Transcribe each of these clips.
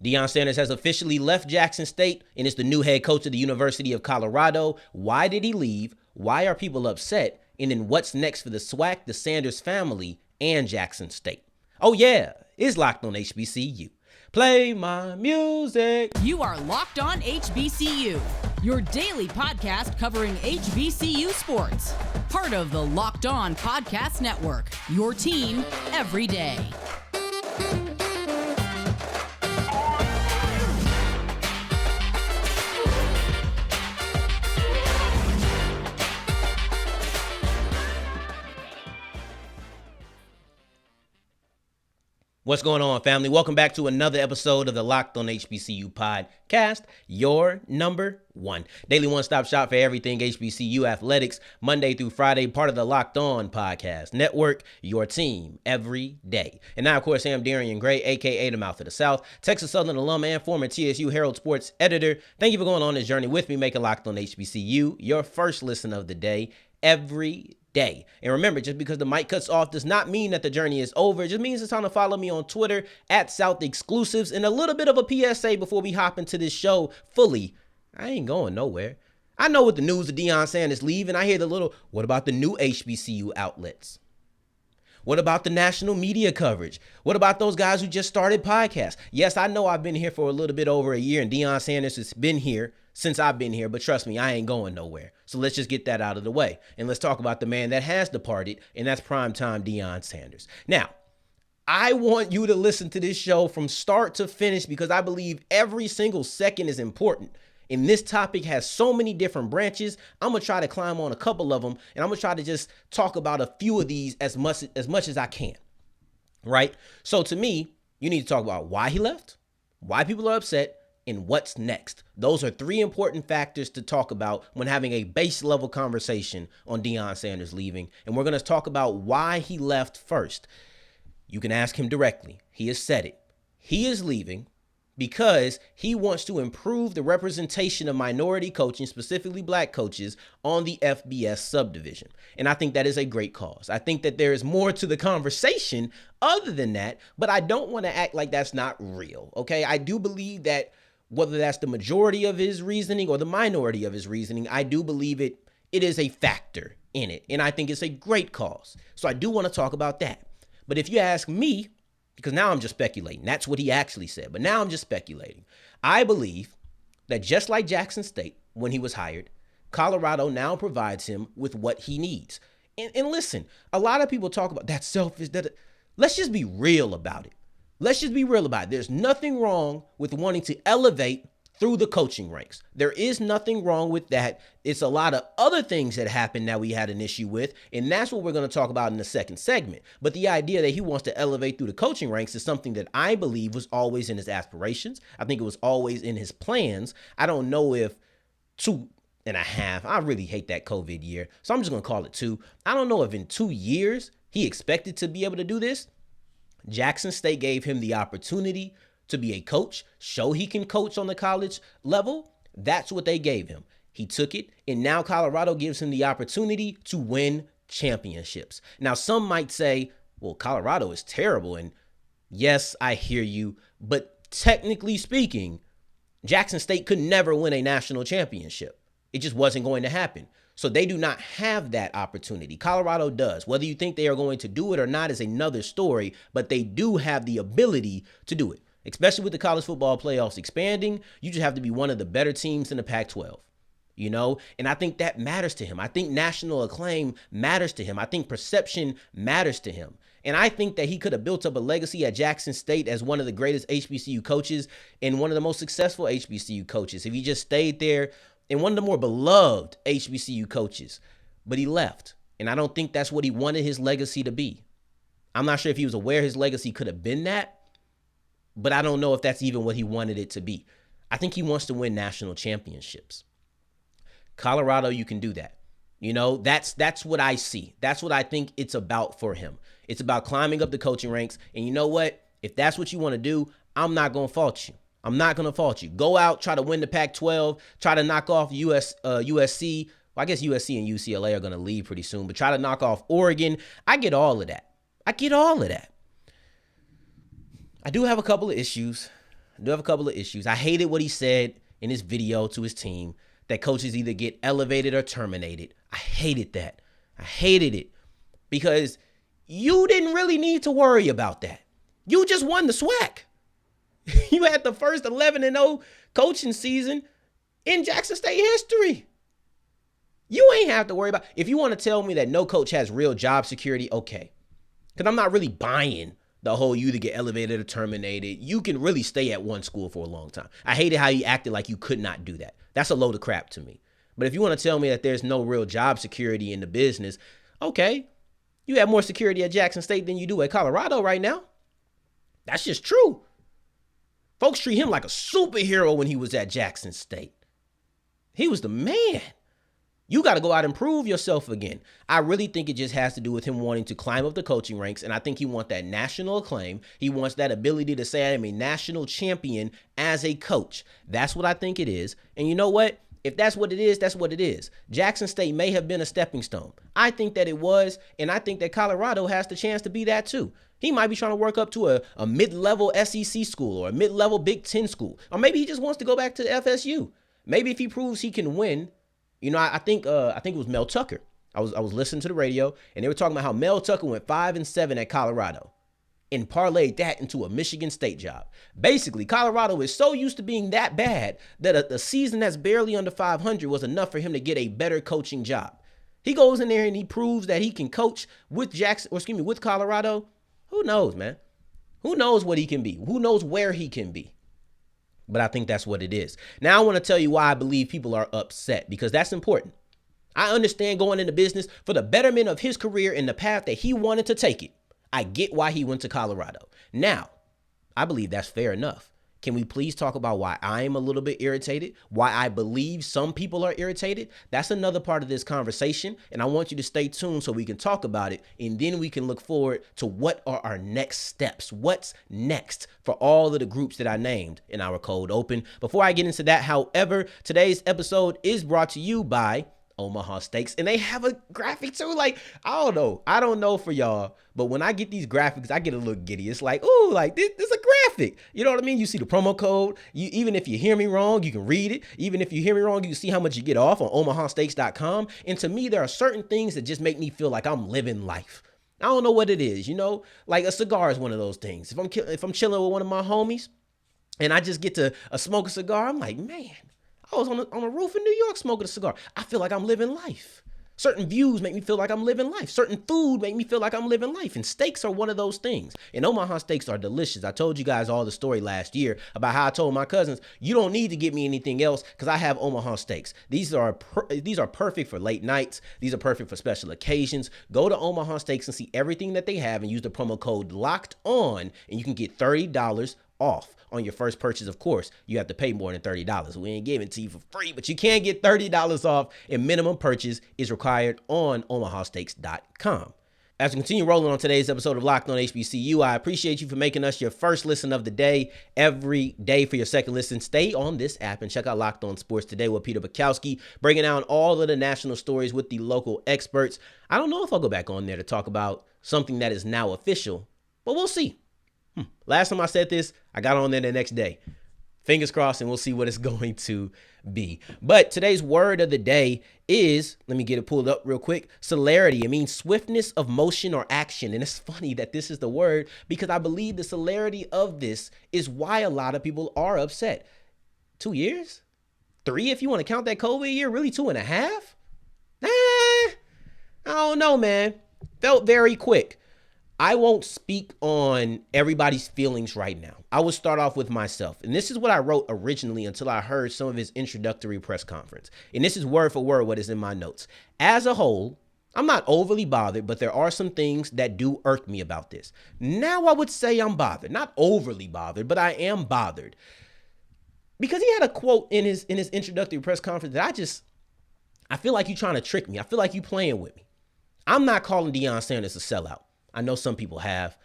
Deion Sanders has officially left Jackson State and is the new head coach of the University of Colorado. Why did he leave? Why are people upset? And then what's next for the SWAC, the Sanders family, and Jackson State? Oh yeah, it's Locked on HBCU. Play my music. You are Locked on HBCU, your daily podcast covering HBCU sports. Part of the Locked On Podcast Network, your team every day. What's going on, family? Welcome back to another episode of the Locked on HBCU podcast, your number one daily one-stop shop for everything HBCU athletics, Monday through Friday, part of the Locked On Podcast Network, your team every day. And now, of course, I'm Darian Gray, a.k.a. the Mouth of the South, Texas Southern alum and former TSU Herald Sports editor. Thank you for going on this journey with me, making Locked on HBCU your first listen of the day every day. And remember, just because the mic cuts off does not mean that the journey is over. It just means it's time to follow me on Twitter at South Exclusives. And a little bit of a PSA before we hop into this show fully. I ain't going nowhere. I know what the news of Deion Sanders leaving. I hear the little, what about the new HBCU outlets? What about the national media coverage? What about those guys who just started podcasts? Yes, I know I've been here for a little bit over a year and Deion Sanders has been here since I've been here, but trust me, I ain't going nowhere. So let's just get that out of the way. And let's talk about the man that has departed, and that's primetime Deion Sanders. Now, I want you to listen to this show from start to finish because I believe every single second is important. And this topic has so many different branches. I'm going to try to climb on a couple of them, and I'm going to try to just talk about a few of these as much as I can, right? So to me, you need to talk about why he left, why people are upset, and what's next. Those are three important factors to talk about when having a base level conversation on Deion Sanders leaving. And we're going to talk about why he left first. You can ask him directly. He has said it. He is leaving because he wants to improve the representation of minority coaching, specifically black coaches, on the FBS subdivision. And I think that is a great cause. I think that there is more to the conversation other than that, but I don't want to act like that's not real, okay? I do believe that whether that's the majority of his reasoning or the minority of his reasoning, I do believe it is a factor in it. And I think it's a great cause. So I do want to talk about that. But if you ask me, because now I'm just speculating, that's what he actually said, but now I'm just speculating. I believe that just like Jackson State, when he was hired, Colorado now provides him with what he needs. And listen, a lot of people talk about that selfish, let's just be real about it. Let's just be real about it. There's nothing wrong with wanting to elevate through the coaching ranks. There is nothing wrong with that. It's a lot of other things that happened that we had an issue with, and that's what we're going to talk about in the second segment. But the idea that he wants to elevate through the coaching ranks is something that I believe was always in his aspirations. I think it was always in his plans. I don't know if 2.5, I really hate that COVID year, so I'm just going to call it 2. I don't know if in 2 years he expected to be able to do this. Jackson State gave him the opportunity to be a coach, show he can coach on the college level. That's what they gave him. He took it, and now Colorado gives him the opportunity to win championships. Now, some might say, well, Colorado is terrible, and yes, I hear you, but technically speaking, Jackson State could never win a national championship. It just wasn't going to happen. So they do not have that opportunity. Colorado does. Whether you think they are going to do it or not is another story, but they do have the ability to do it. Especially with the college football playoffs expanding, you just have to be one of the better teams in the Pac-12, you know? And I think that matters to him. I think national acclaim matters to him. I think perception matters to him. And I think that he could have built up a legacy at Jackson State as one of the greatest HBCU coaches and one of the most successful HBCU coaches if he just stayed there, and one of the more beloved HBCU coaches. But he left. And I don't think that's what he wanted his legacy to be. I'm not sure if he was aware his legacy could have been that, but I don't know if that's even what he wanted it to be. I think he wants to win national championships. Colorado, you can do that. You know, that's what I see. That's what I think it's about for him. It's about climbing up the coaching ranks. And you know what? If that's what you want to do, I'm not going to fault you. I'm not going to fault you. Go out, try to win the Pac-12, try to knock off USC. Well, I guess USC and UCLA are going to leave pretty soon, but try to knock off Oregon. I get all of that. I do have a couple of issues I do have a couple of issues. I hated what he said in his video to his team that coaches either get elevated or terminated. I hated that. I hated it because you didn't really need to worry about that. You just won the SWAC. You had the first 11-0 coaching season in Jackson State history. You ain't have to worry about. If you want to tell me that no coach has real job security, okay. Because I'm not really buying the whole you either get elevated or terminated. You can really stay at one school for a long time. I hated how you acted like you could not do that. That's a load of crap to me. But if you want to tell me that there's no real job security in the business, okay. You have more security at Jackson State than you do at Colorado right now. That's just true. Folks treat him like a superhero when he was at Jackson State. He was the man. You got to go out and prove yourself again. I really think it just has to do with him wanting to climb up the coaching ranks, and I think he wants that national acclaim. He wants that ability to say, I am a national champion as a coach. That's what I think it is. And you know what? If that's what it is, that's what it is. Jackson State may have been a stepping stone. I think that it was, and I think that Colorado has the chance to be that too. He might be trying to work up to a mid-level SEC school or a mid-level Big Ten school. Or maybe he just wants to go back to FSU. Maybe if he proves he can win. You know, I think it was Mel Tucker. I was listening to the radio, and they were talking about how Mel Tucker went 5-7 at Colorado and parlayed that into a Michigan State job. Basically, Colorado is so used to being that bad that a season that's barely under 500 was enough for him to get a better coaching job. He goes in there and he proves that he can coach with with Colorado. Who knows, man? Who knows what he can be? Who knows where he can be? But I think that's what it is. Now I want to tell you why I believe people are upset, because that's important. I understand going into business for the betterment of his career and the path that he wanted to take it. I get why he went to Colorado. Now, I believe that's fair enough. Can we please talk about why I'm a little bit irritated? Why I believe some people are irritated? That's another part of this conversation, and I want you to stay tuned so we can talk about it, and then we can look forward to what are our next steps. What's next for all of the groups that I named in our cold open? Before I get into that, however, today's episode is brought to you by Omaha Steaks, and they have a graphic too. Like, I don't know for y'all, but when I get these graphics, I get a little giddy. It's like, ooh, like this is a graphic. You know what I mean? You see the promo code. Even if you hear me wrong, you can read it. Even if you hear me wrong, you can see how much you get off on omahasteaks.com. And to me, there are certain things that just make me feel like I'm living life. I don't know what it is, you know? Like a cigar is one of those things. If I'm chilling with one of my homies and I just get to smoke a cigar, I'm like, man, I was on a roof in New York smoking a cigar. I feel like I'm living life. Certain views make me feel like I'm living life. Certain food make me feel like I'm living life. And steaks are one of those things. And Omaha Steaks are delicious. I told you guys all the story last year about how I told my cousins, you don't need to get me anything else because I have Omaha Steaks. These are perfect for late nights. These are perfect for special occasions. Go to Omaha Steaks and see everything that they have and use the promo code LOCKEDON and you can get $30 off on your first purchase. Of course, you have to pay more than $30. We ain't giving it to you for free, but you can get $30 off, and minimum purchase is required on omahasteaks.com. As we continue rolling on today's episode of Locked on HBCU, I appreciate you for making us your first listen of the day. Every day for your second listen, stay on this app and check out Locked on Sports Today with Peter Bukowski, breaking down all of the national stories with the local experts. I don't know if I'll go back on there to talk about something that is now official, but we'll see. Last time I said this, I got on there the next day. Fingers crossed, and we'll see what it's going to be. But today's word of the day is, let me get it pulled up real quick, celerity. It means swiftness of motion or action. And it's funny that this is the word because I believe the celerity of this is why a lot of people are upset. 2 years? 3 if you want to count that COVID year? Really 2.5? I don't know, man. Felt very quick. I won't speak on everybody's feelings right now. I will start off with myself. And this is what I wrote originally until I heard some of his introductory press conference. And this is word for word what is in my notes. As a whole, I'm not overly bothered, but there are some things that do irk me about this. Now I would say I'm bothered. Not overly bothered, but I am bothered. Because he had a quote in his introductory press conference that I feel like you're trying to trick me. I feel like you're playing with me. I'm not calling Deion Sanders a sellout. I know some people have.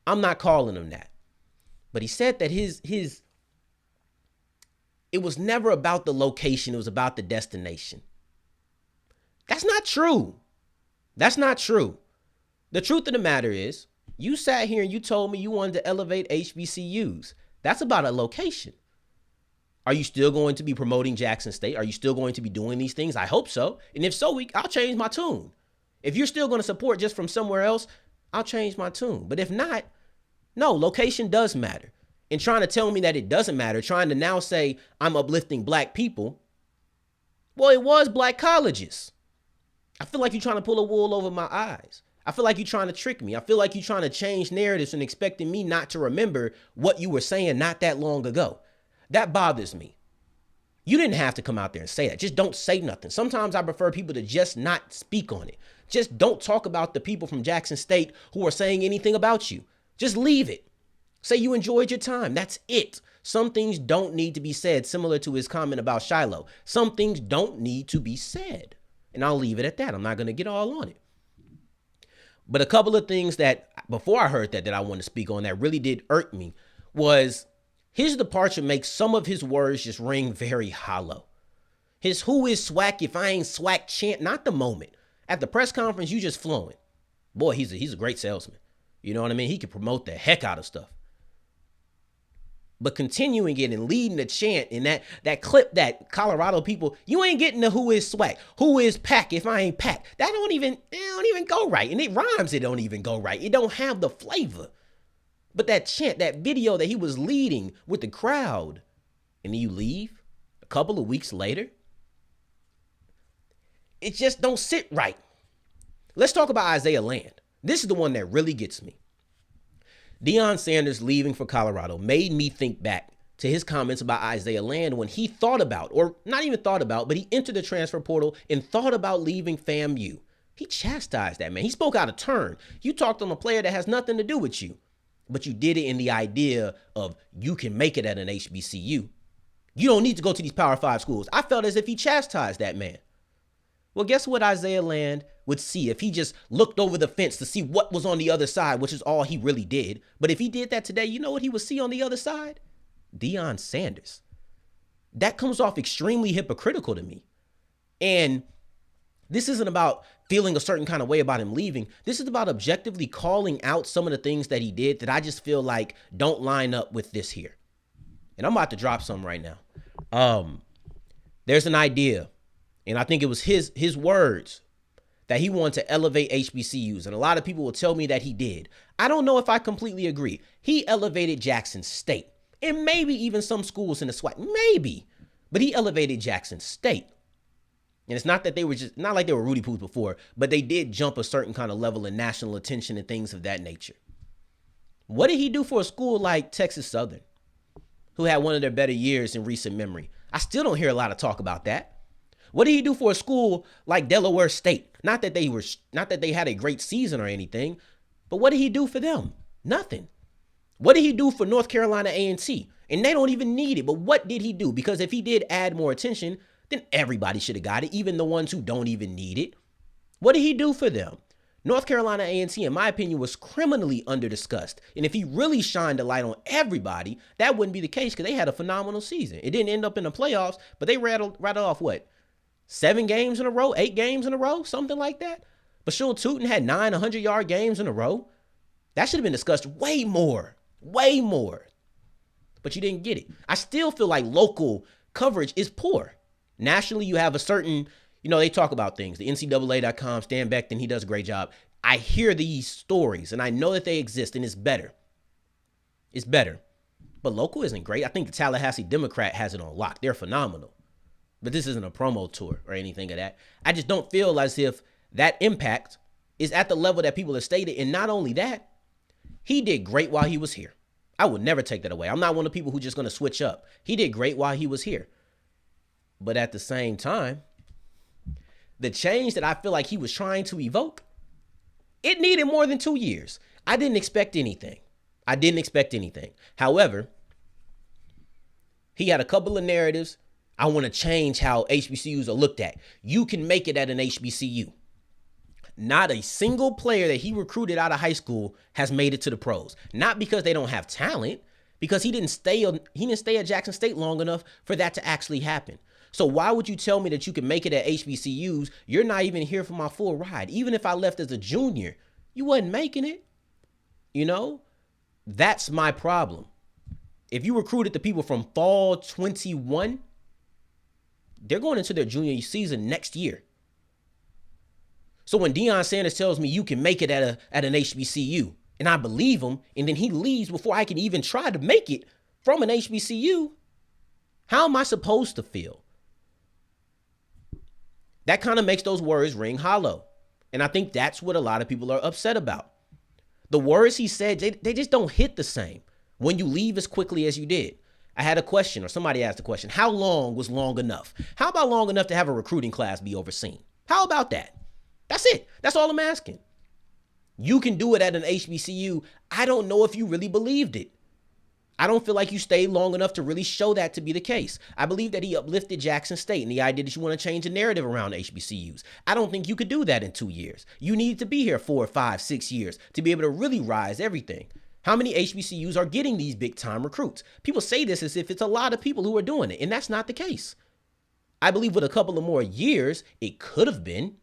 I'm not calling him that. But he said that it was never about the location. It was about the destination. That's not true. That's not true. The truth of the matter is, you sat here and you told me you wanted to elevate HBCUs. That's about a location. Are you still going to be promoting Jackson State? Are you still going to be doing these things? I hope so. And if so, I'll change my tune. If you're still going to support just from somewhere else, I'll change my tune. But if not, no, location does matter. And trying to tell me that it doesn't matter, trying to now say I'm uplifting black people, well, it was black colleges. I feel like you're trying to pull a wool over my eyes. I feel like you're trying to trick me. I feel like you're trying to change narratives and expecting me not to remember what you were saying not that long ago. That bothers me. You didn't have to come out there and say that. Just don't say nothing. Sometimes I prefer people to just not speak on it. Just don't talk about the people from Jackson State who are saying anything about you. Just leave it. Say you enjoyed your time. That's it. Some things don't need to be said, similar to his comment about Shiloh. Some things don't need to be said. And I'll leave it at that. I'm not going to get all on it. But a couple of things that, before I heard that I wanted to speak on that really did irk me was his departure makes some of his words just ring very hollow. His "who is SWAC if I ain't SWAC" chant, not the moment. At the press conference, you just flowing. Boy, he's a great salesman. You know what I mean? He can promote the heck out of stuff. But continuing it and leading the chant in that clip that Colorado people, you ain't getting the "who is SWAC, who is PAC if I ain't PAC." That don't even go right. And it rhymes, it don't even go right. It don't have the flavor. But that chant, that video that he was leading with the crowd, and then you leave a couple of weeks later, it just don't sit right. Let's talk about Isaiah Land. This is the one that really gets me. Deion Sanders leaving for Colorado made me think back to his comments about Isaiah Land when he thought about, or not even thought about, but he entered the transfer portal and thought about leaving FAMU. He chastised that man. He spoke out of turn. You talked on a player that has nothing to do with you, but you did it in the idea of you can make it at an HBCU. You don't need to go to these Power 5 schools. I felt as if he chastised that man. Well, guess what Isaiah Land would see if he just looked over the fence to see what was on the other side, which is all he really did. But if he did that today, you know what he would see on the other side? Deion Sanders. That comes off extremely hypocritical to me. And this isn't about feeling a certain kind of way about him leaving. This is about objectively calling out some of the things that he did that I just feel like don't line up with this here. And I'm about to drop some right now. There's an idea, and I think it was his words, that he wanted to elevate HBCUs. And a lot of people will tell me that he did. I don't know if I completely agree. He elevated Jackson State and maybe even some schools in the SWAC, maybe, but he elevated Jackson State. And it's not that they were not like they were Rudy Poos before, but they did jump a certain kind of level in national attention and things of that nature. What did he do for a school like Texas Southern, who had one of their better years in recent memory? I still don't hear a lot of talk about that. What did he do for a school like Delaware State? Not that they had a great season or anything, but what did he do for them? Nothing. What did he do for North Carolina A&T? And they don't even need it, but what did he do? Because if he did add more attention, then everybody should have got it, even the ones who don't even need it. What did he do for them? North Carolina A&T, in my opinion, was criminally under-discussed. And if he really shined a light on everybody, that wouldn't be the case because they had a phenomenal season. It didn't end up in the playoffs, but they rattled off what? 7 games in a row, 8 games in a row, something like that. Bashul Tootin had 9 100-yard games in a row. That should have been discussed way more. But you didn't get it. I still feel like local coverage is poor. Nationally, you have a certain, they talk about things. The NCAA.com, Stan Beckton, he does a great job. I hear these stories, and I know that they exist, and it's better. It's better. But local isn't great. I think the Tallahassee Democrat has it on lock. They're phenomenal. But this isn't a promo tour or anything of that. I just don't feel as if that impact is at the level that people have stated. And not only that, he did great while he was here. I would never take that away. I'm not one of the people who's just going to switch up. He did great while he was here. But at the same time, the change that I feel like he was trying to evoke, it needed more than 2 years. I didn't expect anything. However, he had a couple of narratives. I want to change how HBCUs are looked at. You can make it at an HBCU. Not a single player that he recruited out of high school has made it to the pros. Not because they don't have talent, because he didn't stay at Jackson State long enough for that to actually happen. So why would you tell me that you can make it at HBCUs? You're not even here for my full ride. Even if I left as a junior, you wasn't making it. That's my problem. if you recruited the people from fall 21, they're going into their junior season next year. So when Deion Sanders tells me you can make it at an HBCU, and I believe him, and then he leaves before I can even try to make it from an HBCU, how am I supposed to feel? That kind of makes those words ring hollow. And I think that's what a lot of people are upset about. The words he said, they just don't hit the same when you leave as quickly as you did. I had a question, or somebody asked a question. How long was long enough? How about long enough to have a recruiting class be overseen? How about that? That's it. That's all I'm asking. You can do it at an HBCU. I don't know if you really believed it. I don't feel like you stayed long enough to really show that to be the case. I believe that he uplifted Jackson State and the idea that you want to change the narrative around HBCUs. I don't think you could do that in 2 years. You need to be here 4, 5, 6 years to be able to really rise everything. How many HBCUs are getting these big time recruits? People say this as if it's a lot of people who are doing it, and that's not the case. I believe with a couple of more years, it could have been.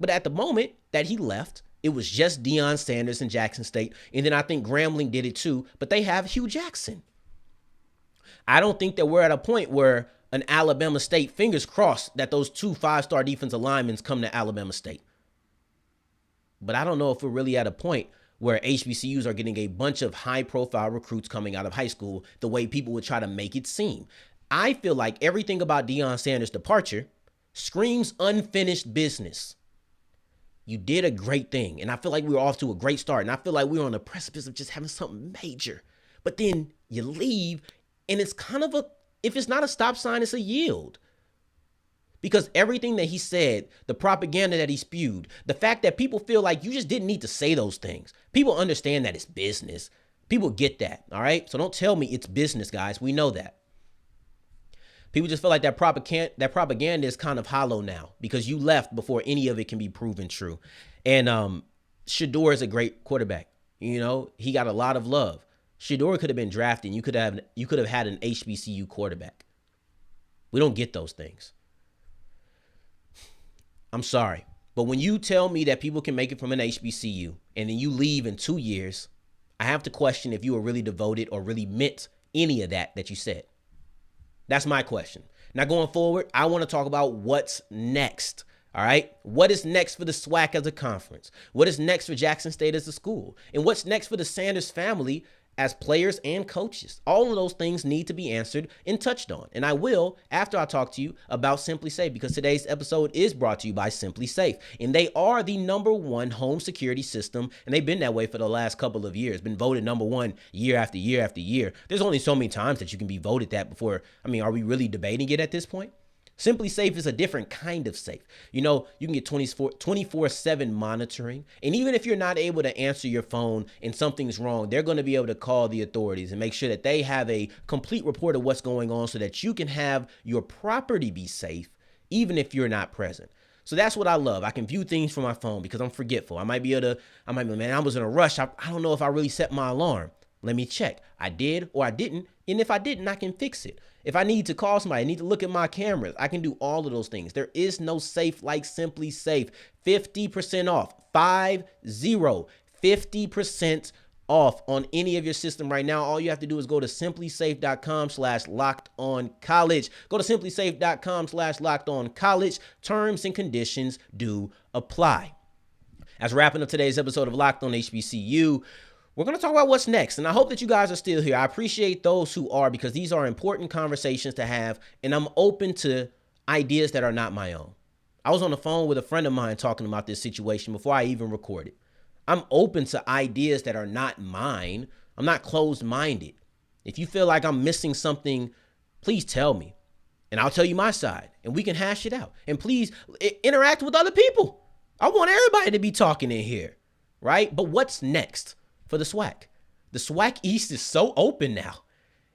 But at the moment that he left, it was just Deion Sanders and Jackson State. And then I think Grambling did it too, but they have Hugh Jackson. I don't think that we're at a point where an Alabama State, fingers crossed that those 2 5-star defensive linemen come to Alabama State. But I don't know if we're really at a point where HBCUs are getting a bunch of high-profile recruits coming out of high school the way people would try to make it seem. I feel like everything about Deion Sanders' departure screams unfinished business. You did a great thing, and I feel like we were off to a great start, and I feel like we were on the precipice of just having something major. But then you leave, and it's kind of if it's not a stop sign, it's a yield. Because everything that he said, the propaganda that he spewed, the fact that people feel like you just didn't need to say those things. People understand that it's business. People get that, all right? So don't tell me it's business, guys. We know that. People just feel like that propaganda is kind of hollow now because you left before any of it can be proven true. And Shedeur is a great quarterback. You know, he got a lot of love. Shedeur could have been drafted. You could have had an HBCU quarterback. We don't get those things. I'm sorry. But when you tell me that people can make it from an HBCU and then you leave in 2 years, I have to question if you were really devoted or really meant any of that you said. That's my question. Now, going forward, I want to talk about what's next. All right. What is next for the SWAC as a conference? What is next for Jackson State as a school? And what's next for the Sanders family as players and coaches? All of those things need to be answered and touched on. And I will after I talk to you about SimpliSafe, because today's episode is brought to you by SimpliSafe. And they are the #1 home security system. And they've been that way for the last couple of years, been voted #1 year after year after year. There's only so many times that you can be voted that before. I mean, are we really debating it at this point? SimpliSafe is a different kind of safe. You know, you can get 24/7 monitoring. And even if you're not able to answer your phone and something's wrong, they're going to be able to call the authorities and make sure that they have a complete report of what's going on so that you can have your property be safe, even if you're not present. So that's what I love. I can view things from my phone because I'm forgetful. I might be, man, I was in a rush. I don't know if I really set my alarm. Let me check. I did or I didn't. And if I didn't, I can fix it. If I need to call somebody, I need to look at my cameras, I can do all of those things. There is no safe like SimpliSafe. 50% off. 50% off on any of your system right now. All you have to do is go to simplisafe.com/lockedoncollege. Go to simplisafe.com/lockedoncollege. Terms and conditions do apply. As wrapping up today's episode of Locked On HBCU, we're going to talk about what's next, and I hope that you guys are still here. I appreciate those who are, because these are important conversations to have, and I'm open to ideas that are not my own. I was on the phone with a friend of mine talking about this situation before I even recorded. I'm open to ideas that are not mine. I'm not closed-minded. If you feel like I'm missing something, please tell me, and I'll tell you my side, and we can hash it out. And please interact with other people. I want everybody to be talking in here, right? But what's next for the SWAC? The SWAC East is so open now.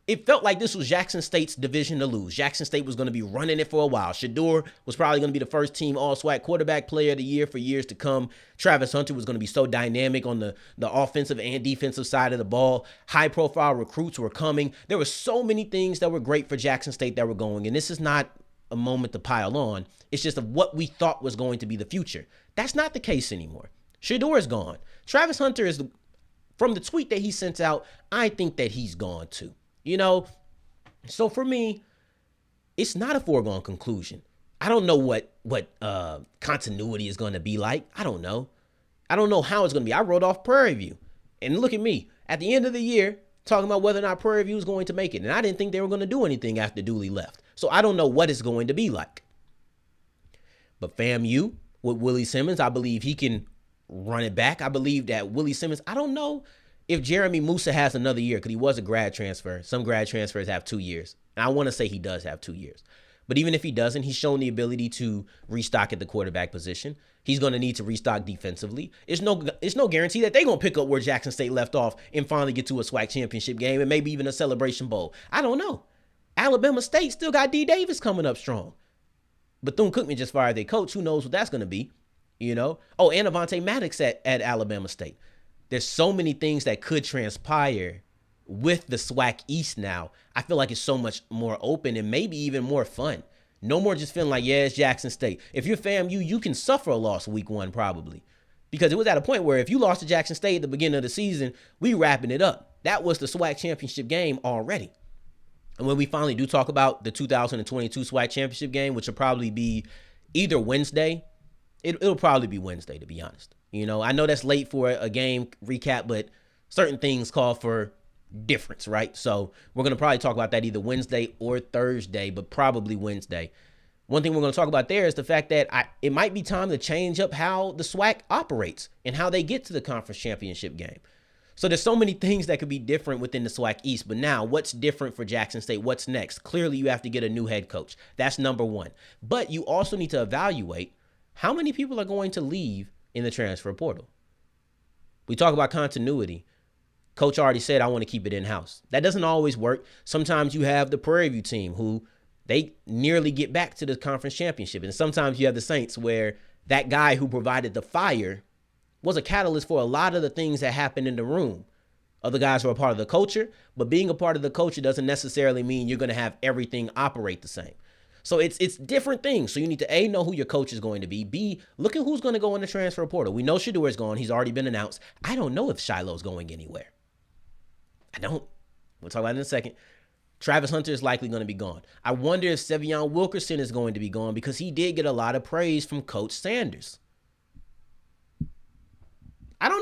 It felt like this was Jackson State's division to lose. Jackson State was going to be running it for a while. Shedeur was probably going to be the first team all-SWAC quarterback player of the year for years to come. Travis Hunter was going to be so dynamic on the offensive and defensive side of the ball. High-profile recruits were coming. There were so many things that were great for Jackson State that were going, and this is not a moment to pile on. It's just of what we thought was going to be the future. That's not the case anymore. Shedeur is gone. Travis Hunter is From the tweet that he sent out, I think that he's gone too. You know, so for me, it's not a foregone conclusion. I don't know what continuity is going to be like. I don't know. I don't know how it's going to be. I wrote off Prairie View. And look at me. At the end of the year, talking about whether or not Prairie View is going to make it. And I didn't think they were going to do anything after Dooley left. So I don't know what it's going to be like. But FAMU with Willie Simmons, I believe he can run it back. I believe that Willie Simmons, I don't know if Jeremy Musa has another year because he was a grad transfer. Some grad transfers have 2 years. And I want to say he does have 2 years. But even if he doesn't, he's shown the ability to restock at the quarterback position. He's going to need to restock defensively. It's no guarantee that they're going to pick up where Jackson State left off and finally get to a SWAC championship game and maybe even a Celebration Bowl. I don't know. Alabama State still got D. Davis coming up strong. Bethune-Cookman just fired their coach. Who knows what that's going to be, you know? Oh, and Avonte Maddox at Alabama State. There's so many things that could transpire with the SWAC East now. I feel like it's so much more open and maybe even more fun. No more just feeling like, yeah, it's Jackson State. If you're FAMU, you can suffer a loss week 1 probably. Because it was at a point where if you lost to Jackson State at the beginning of the season, we wrapping it up. That was the SWAC championship game already. And when we finally do talk about the 2022 SWAC championship game, which will probably be either Wednesday, it'll probably be Wednesday, to be honest. You know, I know that's late for a game recap, but certain things call for difference, right? So we're going to probably talk about that either Wednesday or Thursday, but probably Wednesday. One thing we're going to talk about there is the fact that it might be time to change up how the SWAC operates and how they get to the conference championship game. So there's so many things that could be different within the SWAC East. But now, what's different for Jackson State? What's next? Clearly, you have to get a new head coach. That's number one. But you also need to evaluate how many people are going to leave in the transfer portal. We talk about continuity. Coach already said, I want to keep it in-house. That doesn't always work. Sometimes you have the Prairie View team who they nearly get back to the conference championship. And sometimes you have the Saints where that guy who provided the fire was a catalyst for a lot of the things that happened in the room. Other guys were a part of the culture, but being a part of the culture doesn't necessarily mean you're going to have everything operate the same. So it's different things. So you need to A, know who your coach is going to be. B, look at who's going to go in the transfer portal. We know Shador is gone. He's already been announced. I don't know if Shiloh's going anywhere. I don't. We'll talk about it in a second. Travis Hunter is likely going to be gone. I wonder if Sevion Wilkerson is going to be gone because he did get a lot of praise from Coach Sanders. I don't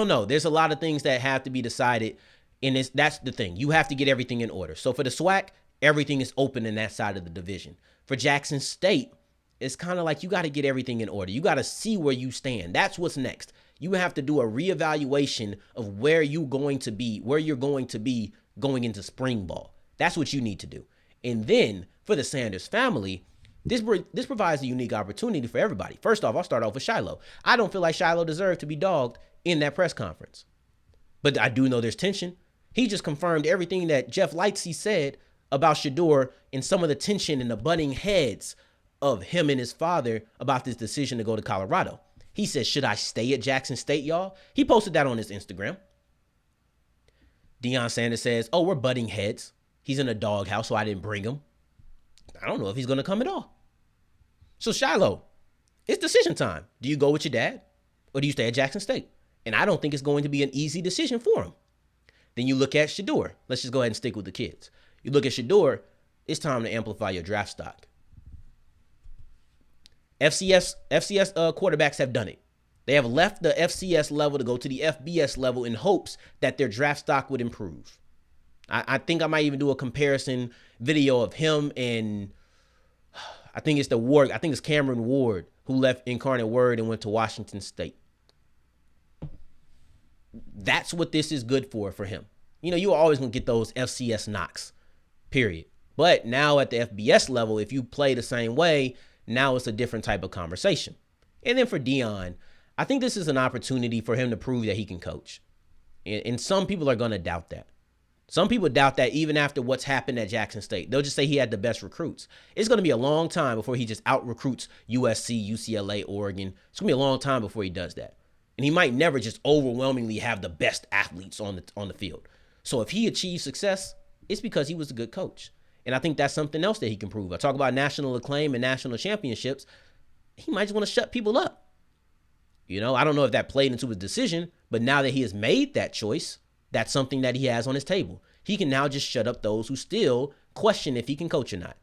know. There's a lot of things that have to be decided, and that's the thing. You have to get everything in order. So for the SWAC, everything is open in that side of the division. For Jackson State, it's kind of like you got to get everything in order. You got to see where you stand. That's what's next. You have to do a reevaluation of where you're going to be going into spring ball. That's what you need to do. And then for the Sanders family, this provides a unique opportunity for everybody. First off, I'll start off with Shiloh. I don't feel like Shiloh deserved to be dogged in that press conference. But I do know there's tension. He just confirmed everything that Jeff Lightsey said about Shador and some of the tension and the butting heads of him and his father about this decision to go to Colorado. He said, should I stay at Jackson State, y'all? He posted that on his Instagram. Deion Sanders says, oh, we're butting heads. He's in a doghouse, so I didn't bring him. I don't know if he's going to come at all. So Shiloh, it's decision time. Do you go with your dad or do you stay at Jackson State? And I don't think it's going to be an easy decision for him. Then you look at Shador. Let's just go ahead and stick with the kids. You look at Shador, it's time to amplify your draft stock. FCS quarterbacks have done it. They have left the FCS level to go to the FBS level in hopes that their draft stock would improve. I think I might even do a comparison video of him and I think it's Cameron Ward who left Incarnate Word and went to Washington State. That's what this is good for him. You know, you're always going to get those FCS knocks, period. But now at the FBS level, if you play the same way, now it's a different type of conversation. And then for Deion, I think this is an opportunity for him to prove that he can coach. And some people are going to doubt that. Some people doubt that even after what's happened at Jackson State. They'll just say he had the best recruits. It's going to be a long time before he just out-recruits USC, UCLA, Oregon. It's going to be a long time before he does that. And he might never just overwhelmingly have the best athletes on the field. So if he achieves success, it's because he was a good coach. And I think that's something else that he can prove. I talk about national acclaim and national championships. He might just want to shut people up. I don't know if that played into his decision, but now that he has made that choice, that's something that he has on his table. He can now just shut up those who still question if he can coach or not.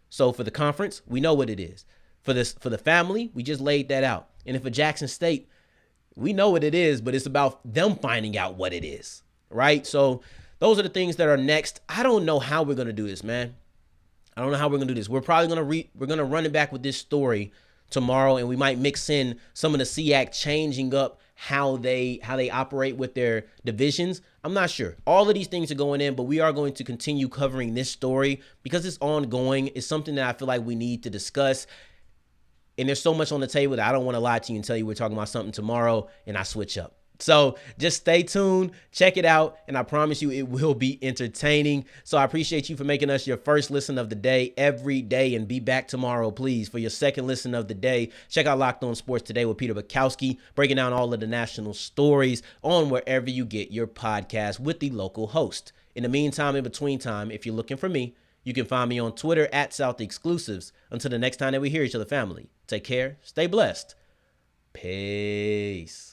So for the conference, we know what it is. For the family, we just laid that out. And for Jackson State, we know what it is, but it's about them finding out what it is, right? So those are the things that are next. I don't know how we're going to do this, man. I don't know how we're going to do this. We're probably we're going to run it back with this story tomorrow, and we might mix in some of the SEAC changing up how they operate with their divisions. I'm not sure. All of these things are going in, but we are going to continue covering this story because it's ongoing. It's something that I feel like we need to discuss. And there's so much on the table that I don't want to lie to you and tell you we're talking about something tomorrow and I switch up. So just stay tuned, check it out, and I promise you it will be entertaining. So I appreciate you for making us your first listen of the day every day, and be back tomorrow, please, for your second listen of the day. Check out Locked On Sports Today with Peter Bukowski, breaking down all of the national stories on wherever you get your podcast with the local host. In the meantime, in between time, if you're looking for me, you can find me on Twitter at South Exclusives. Until the next time that we hear each other, family, take care, stay blessed. Peace.